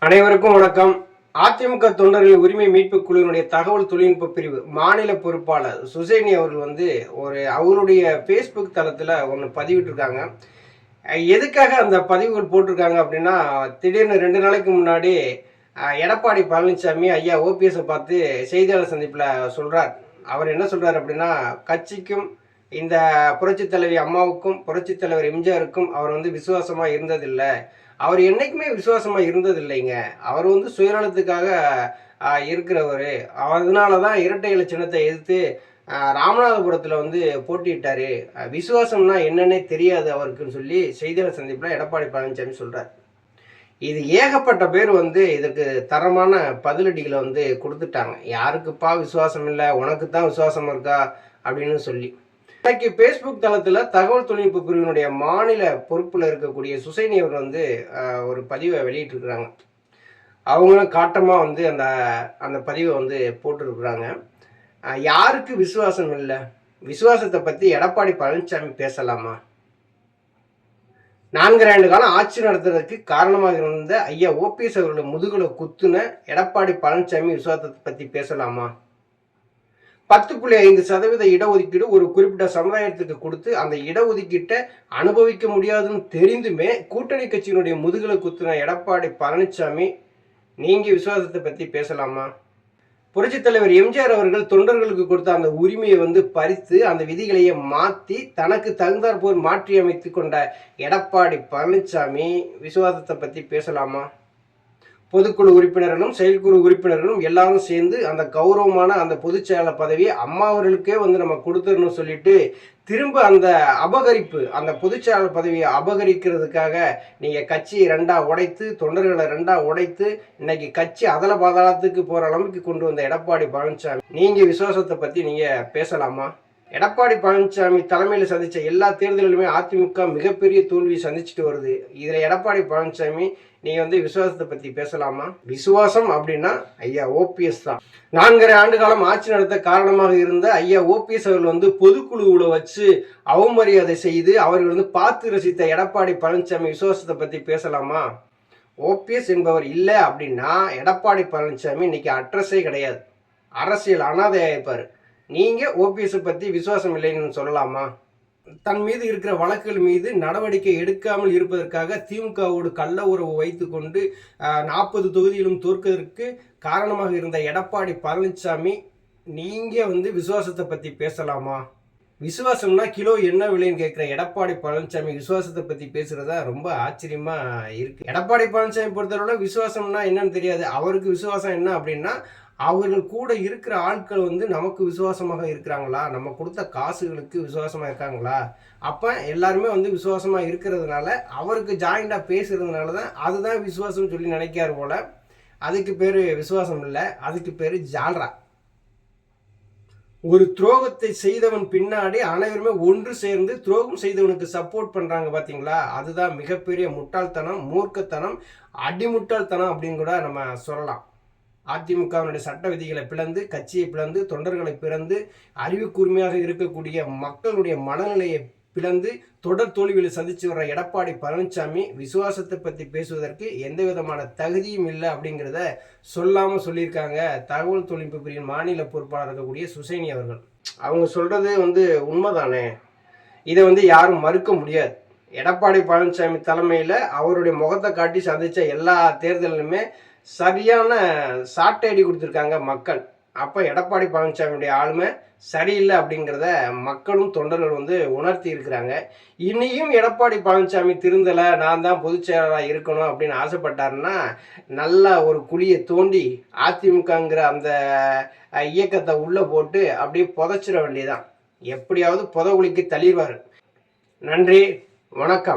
அனைவருக்கும் வணக்கம். அதிமுக தொண்டர்களின் உரிமை மீட்பு குழுவினுடைய தகவல் தொழில்நுட்ப பிரிவு மாநில பொறுப்பாளர் சுசேனி அவர்கள் அவருடைய ஃபேஸ்புக் தளத்தில் ஒன்று பதிவிட்டிருக்காங்க. எதுக்காக அந்த பதிவுகள் போட்டிருக்காங்க அப்படின்னா, திடீர்னு 2 நாளைக்கு முன்னாடி எடப்பாடி பழனிசாமி ஐயா ஓபிஎஸை பார்த்து செய்தியாளர் சந்திப்பில் சொல்கிறார். அவர் என்ன சொல்கிறார் அப்படின்னா, கட்சிக்கும் இந்த புரட்சித் தலைவி அம்மாவுக்கும் புரட்சித் தலைவர் எம்ஜிஆருக்கும் அவர் விசுவாசமாக இருந்ததில்லை. அவர் என்னைக்குமே விசுவாசமா இருந்தது இல்லைங்க. அவர் சுயநலத்துக்காக இருக்கிறவர். அதனால தான் இரட்டை இலை சின்னத்தை எதிர்த்து ராமநாதபுரத்தில் போட்டியிட்டாரு. விசுவாசம்னா என்னன்னே தெரியாது அவருக்குன்னு சொல்லி செய்தியாளர் சந்திப்பில் எடப்பாடி பழனிசாமி சொல்றார். இது ஏகப்பட்ட பேர் இதற்கு தரமான பதிலடிகளை கொடுத்துட்டாங்க. யாருக்குப்பா விசுவாசம் இல்லை, உனக்கு தான் விசுவாசம் இருக்கா அப்படின்னு சொல்லி. இன்னைக்கு ஃபேஸ்புக் தளத்தில் தகவல் தொழில்நுட்ப பிரிவினுடைய மாநில பொறுப்பில் இருக்கக்கூடிய சுசைனி அவர் ஒரு பதிவை வெளியிட்டிருக்கிறாங்க. அவங்களும் காட்டமாக அந்த பதிவை போட்டிருக்கிறாங்க. யாருக்கு விசுவாசம் இல்லை? விசுவாசத்தை பற்றி எடப்பாடி பழனிசாமி பேசலாமா? 4 ஆண்டு காலம் ஆட்சி நடத்துறதுக்கு காரணமாக இருந்த ஐயா ஓபிஎஸ் அவர்களோட முதுகுல குத்துன எடப்பாடி பழனிசாமி விசுவாசத்தை பற்றி பேசலாமா? 10.5% இடஒதுக்கீடு ஒரு குறிப்பிட்ட சமுதாயத்துக்கு கொடுத்து அந்த இடஒதுக்கீட்டை அனுபவிக்க முடியாதுன்னு தெரிந்துமே கூட்டணி கட்சியினுடைய முதுகலை குத்துன எடப்பாடி பழனிசாமி நீங்க விசுவாசத்தை பத்தி பேசலாமா? புரட்சித் தலைவர் எம்ஜிஆர் அவர்கள் தொண்டர்களுக்கு கொடுத்த அந்த உரிமையை பறித்து அந்த விதிகளையே மாற்றி தனக்கு தகுந்தாற் போல் மாற்றி அமைத்து கொண்ட எடப்பாடி பழனிசாமி விசுவாசத்தை பத்தி பேசலாமா? பொதுக்குழு உறுப்பினர்களும் செயற்குழு உறுப்பினர்களும் எல்லாரும் சேர்ந்து அந்த கௌரவமான அந்த பொதுச் செயலாளர் பதவியை அம்மா அவர்களுக்கே நம்ம கொடுத்துடணும் சொல்லிட்டு திரும்ப அந்த அபகரிப்பு, அந்த பொதுச் செயலாளர் பதவியை அபகரிக்கிறதுக்காக நீங்கள் கட்சியை 2ஆ உடைத்து, தொண்டர்களை 2ஆ உடைத்து இன்னைக்கு கட்சி அதல பாதாளத்துக்கு போகிற அளவுக்கு கொண்டு வந்த எடப்பாடி பழனிசாமி நீங்கள் விசுவாசத்தை பற்றி நீங்கள் பேசலாமா? எடப்பாடி பழனிசாமி தலைமையில் சந்தித்த எல்லா தேர்தலிலுமே அதிமுக மிகப்பெரிய தோல்வியை சந்திச்சுட்டு வருது. இதில் எடப்பாடி பழனிசாமி நீங்கள் விசுவாசத்தை பற்றி பேசலாமா? விசுவாசம் அப்படின்னா ஐயா ஓபிஎஸ் தான். 4 ஆண்டு காலம் ஆட்சி நடத்த காரணமாக இருந்த ஐயா ஓபிஎஸ் அவர்கள் பொதுக்குழுவில் வச்சு அவமரியாதை செய்து அவர்கள் பார்த்து ரசித்த எடப்பாடி பழனிசாமி விசுவாசத்தை பற்றி பேசலாமா? ஓபிஎஸ் என்பவர் இல்லை அப்படின்னா எடப்பாடி பழனிசாமி இன்னைக்கு அட்ரஸே கிடையாது, அரசியல் அனாதையாக இருப்பார். நீங்கள் ஓபிஎஸை பற்றி விசுவாசம் இல்லைன்னு சொல்லலாமா? தன் மீது இருக்கிற வழக்குகள் மீது நடவடிக்கை எடுக்காமல் இருப்பதற்காக திமுகவோடு கள்ள உறவு வைத்து கொண்டு 40 தொகுதியிலும் தோற்கதற்கு காரணமாக இருந்த எடப்பாடி பழனிசாமி நீங்கள் விசுவாசத்தை பற்றி பேசலாமா? விசுவாசம்னா கிலோ என்ன விலைன்னு கேட்குற எடப்பாடி பழனிசாமி விசுவாசத்தை பற்றி பேசுகிறதா ரொம்ப ஆச்சரியமாக இருக்குது. எடப்பாடி பழனிசாமி பொறுத்தவரை விசுவாசம்னா என்னன்னு தெரியாது. அவருக்கு விசுவாசம் என்ன அப்படின்னா, அவர்கள் கூட இருக்கிற ஆட்கள் நமக்கு விசுவாசமாக இருக்கிறாங்களா, நம்ம கொடுத்த காசுகளுக்கு விசுவாசமாக இருக்காங்களா, அப்போ எல்லாருமே விசுவாசமாக இருக்கிறதுனால அவருக்கு ஜாயிண்டாக பேசுறதுனால தான் அதுதான் விசுவாசம்னு சொல்லி நினைக்காரு போல. அதுக்கு பேர் விசுவாசம் இல்லை, அதுக்கு பேர் ஜால்ரா. ஒரு துரோகத்தை செய்தவன் பின்னாடி அனைவருமே ஒன்று சேர்ந்து துரோகம் செய்தவனுக்கு சப்போர்ட் பண்ணுறாங்க பார்த்தீங்களா, அதுதான் மிகப்பெரிய முட்டாள்தனம், மூர்க்கத்தனம், அடிமுட்டாள்தனம் அப்படின்னு கூட நம்ம சொல்லலாம். அதிமுகவினுடைய சட்ட விதிகளை பிளந்து, கட்சியை பிளந்து, தொண்டர்களை பிளந்து, அறிவுக்கூர்மையாக இருக்கக்கூடிய மக்களுடைய மனநிலையை பிளந்து தொடர் தோல்விகளை சந்திச்சு வர்ற எடப்பாடி பழனிசாமி விசுவாசத்தை பற்றி பேசுவதற்கு எந்த விதமான தகுதியும் இல்லை அப்படிங்கிறத சொல்லாமல் சொல்லியிருக்காங்க தகவல் தொழில்நுட்ப பிரிவின் மாநில பொறுப்பாளர் இருக்கக்கூடிய சுசைனி அவர்கள். அவங்க சொல்றது உண்மைதானே, இதை யாரும் மறுக்க முடியாது. எடப்பாடி பழனிசாமி தலைமையில் அவருடைய முகத்தை காட்டி சந்தித்த எல்லா தேர்தலிலுமே சரியான சாட்டையடி கொடுத்துருக்காங்க மக்கள். அப்போ எடப்பாடி பழனிசாமியுடைய ஆளுமை சரியில்லை அப்படிங்கிறத மக்களும் தொண்டர்கள் உணர்த்தி இருக்கிறாங்க. இனியும் எடப்பாடி பழனிசாமி திருந்தலை, நான் தான் பொதுச் செயலாளராக இருக்கணும் அப்படின்னு ஆசைப்பட்டாருன்னா நல்லா ஒரு குழியை தோண்டி அதிமுகங்கிற அந்த இயக்கத்தை உள்ளே போட்டு அப்படியே புதைச்சிட வேண்டியதான். எப்படியாவது புதகுழிக்கு தள்ளிடுவார். நன்றி, வணக்கம்.